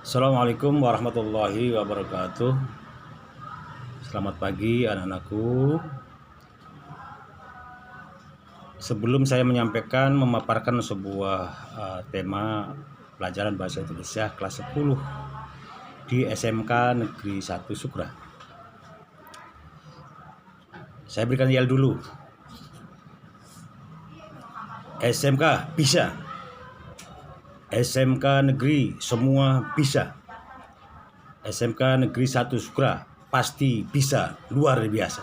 Assalamualaikum warahmatullahi wabarakatuh. Selamat pagi anak-anakku. Sebelum saya memaparkan sebuah tema pelajaran bahasa Indonesia kelas 10 di SMK Negeri 1 Sukra, saya berikan yel dulu. SMK bisa. SMK Negeri semua bisa. SMK Negeri 1 Sukra pasti bisa, luar biasa.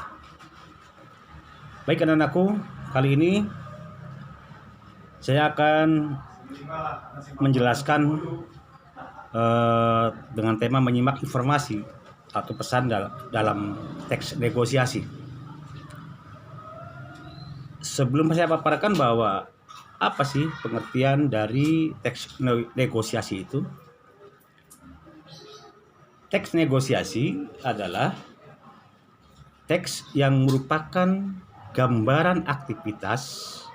Baik anak-anakku, kali ini saya akan menjelaskan dengan tema menyimak informasi atau pesan dalam teks negosiasi. Sebelum saya paparkan bahwa apa sih pengertian dari teks negosiasi itu? Teks negosiasi adalah teks yang merupakan gambaran aktivitas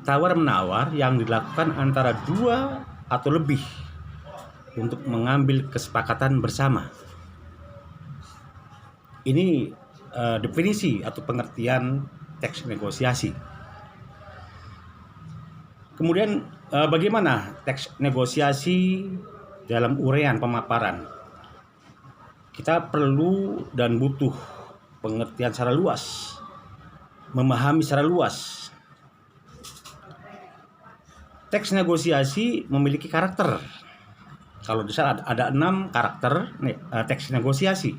tawar-menawar yang dilakukan antara dua atau lebih untuk mengambil kesepakatan bersama. Ini definisi atau pengertian teks negosiasi. Kemudian bagaimana teks negosiasi dalam uraian pemaparan? Kita perlu dan butuh pengertian secara luas, memahami secara luas. Teks negosiasi memiliki karakter. Kalau di sana ada 6 karakter teks negosiasi.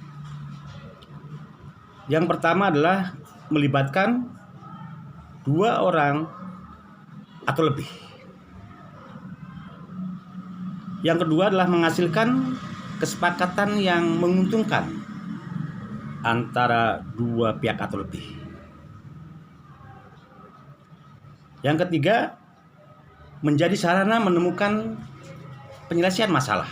Yang pertama adalah melibatkan 2 orang atau lebih. Yang kedua adalah menghasilkan kesepakatan yang menguntungkan antara 2 pihak atau lebih. Yang ketiga, menjadi sarana menemukan penyelesaian masalah.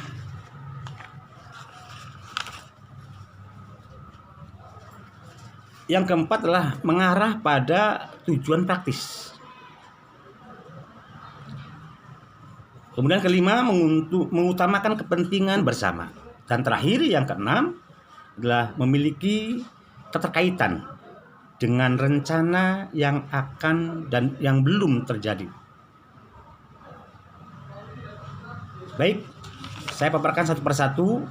Yang keempat adalah mengarah pada tujuan praktis. Kemudian kelima, mengutamakan kepentingan bersama. Dan terakhir yang keenam adalah memiliki keterkaitan dengan rencana yang akan dan yang belum terjadi. Baik, saya paparkan satu persatu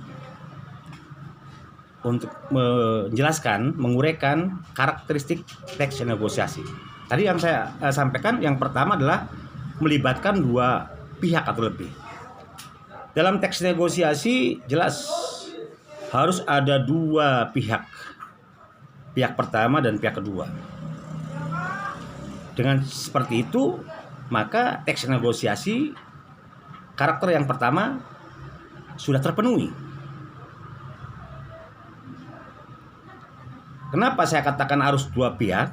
untuk menjelaskan, menguraikan karakteristik teks negosiasi. Tadi yang saya sampaikan, yang pertama adalah melibatkan 2 pihak atau lebih. Dalam teks negosiasi jelas harus ada 2 pihak. Pihak pertama dan pihak kedua. Dengan seperti itu, maka teks negosiasi karakter yang pertama sudah terpenuhi. Kenapa saya katakan harus 2 pihak?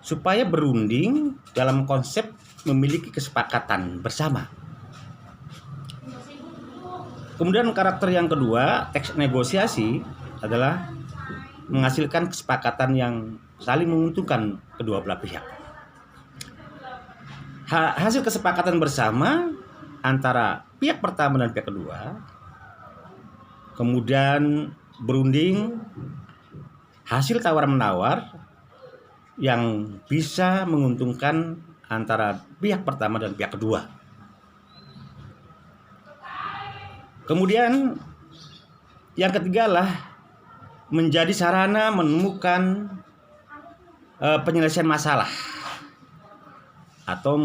Supaya berunding dalam konsep memiliki kesepakatan bersama. Kemudian karakter yang kedua, teks negosiasi adalah menghasilkan kesepakatan yang saling menguntungkan kedua belah pihak. Hasil kesepakatan bersama antara pihak pertama dan pihak kedua, kemudian berunding hasil tawar-menawar yang bisa menguntungkan antara pihak pertama dan pihak kedua. Kemudian yang ketiga adalah menjadi sarana menemukan penyelesaian masalah atau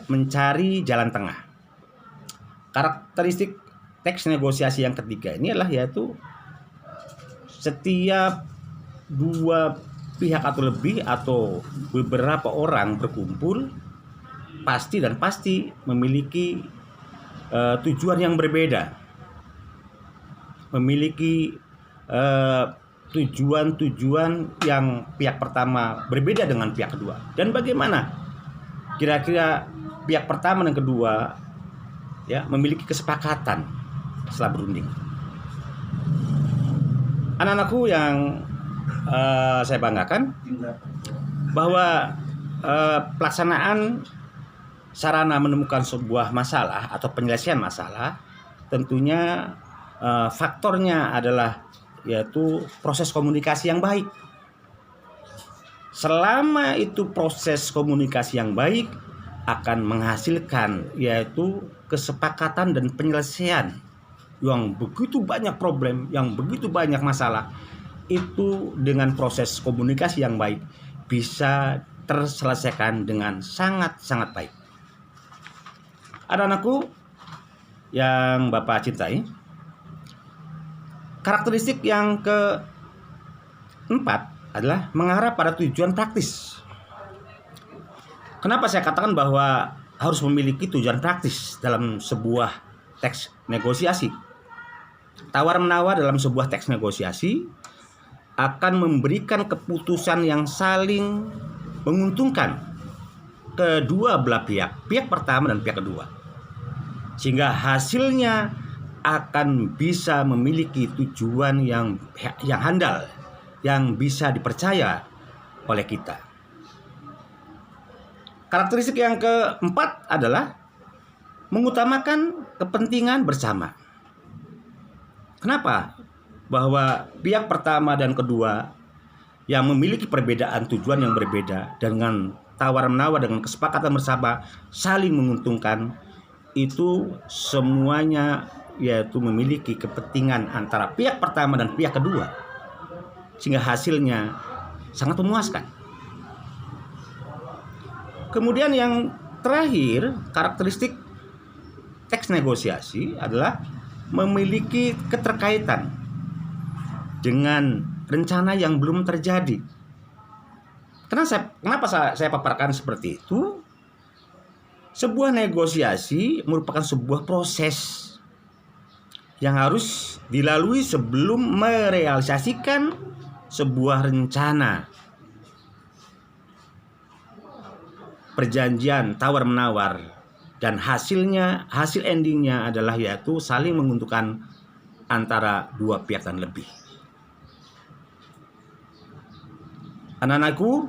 mencari jalan tengah. Karakteristik teks negosiasi yang ketiga ini adalah yaitu setiap 2 pihak atau lebih atau beberapa orang berkumpul pasti memiliki tujuan yang berbeda, memiliki tujuan yang pihak pertama berbeda dengan pihak kedua. Dan bagaimana kira-kira pihak pertama dan kedua ya memiliki kesepakatan setelah berunding. Anak-anakku yang saya banggakan bahwa pelaksanaan sarana menemukan sebuah masalah atau penyelesaian masalah, tentunya faktornya adalah yaitu proses komunikasi yang baik. Selama itu proses komunikasi yang baik akan menghasilkan yaitu kesepakatan dan penyelesaian yang begitu banyak problem, yang begitu banyak masalah, itu dengan proses komunikasi yang baik bisa terselesaikan dengan sangat-sangat baik. Anak-anakku yang Bapak cintai, karakteristik yang keempat adalah mengarah pada tujuan praktis. Kenapa saya katakan bahwa harus memiliki tujuan praktis dalam sebuah teks negosiasi? Tawar-menawar dalam sebuah teks negosiasi akan memberikan keputusan yang saling menguntungkan kedua belah pihak, pihak pertama dan pihak kedua, sehingga hasilnya akan bisa memiliki tujuan yang handal, yang bisa dipercaya oleh kita. Karakteristik yang keempat adalah mengutamakan kepentingan bersama. Kenapa? Bahwa pihak pertama dan kedua yang memiliki perbedaan tujuan yang berbeda dengan tawar-menawar dengan kesepakatan bersama saling menguntungkan, itu semuanya yaitu memiliki kepentingan antara pihak pertama dan pihak kedua, sehingga hasilnya sangat memuaskan. Kemudian yang terakhir, karakteristik teks negosiasi adalah memiliki keterkaitan dengan rencana yang belum terjadi. Kenapa saya paparkan seperti itu? Sebuah negosiasi merupakan sebuah proses yang harus dilalui sebelum merealisasikan sebuah rencana perjanjian tawar-menawar, dan hasil endingnya adalah yaitu saling menguntungkan antara dua pihak dan lebih. Anak-anakku,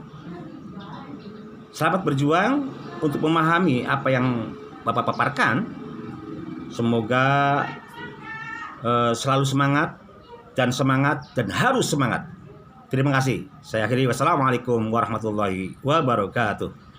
selamat berjuang untuk memahami apa yang Bapak paparkan. Semoga selalu semangat dan harus semangat. Terima kasih. Saya akhiri. Wassalamualaikum warahmatullahi wabarakatuh.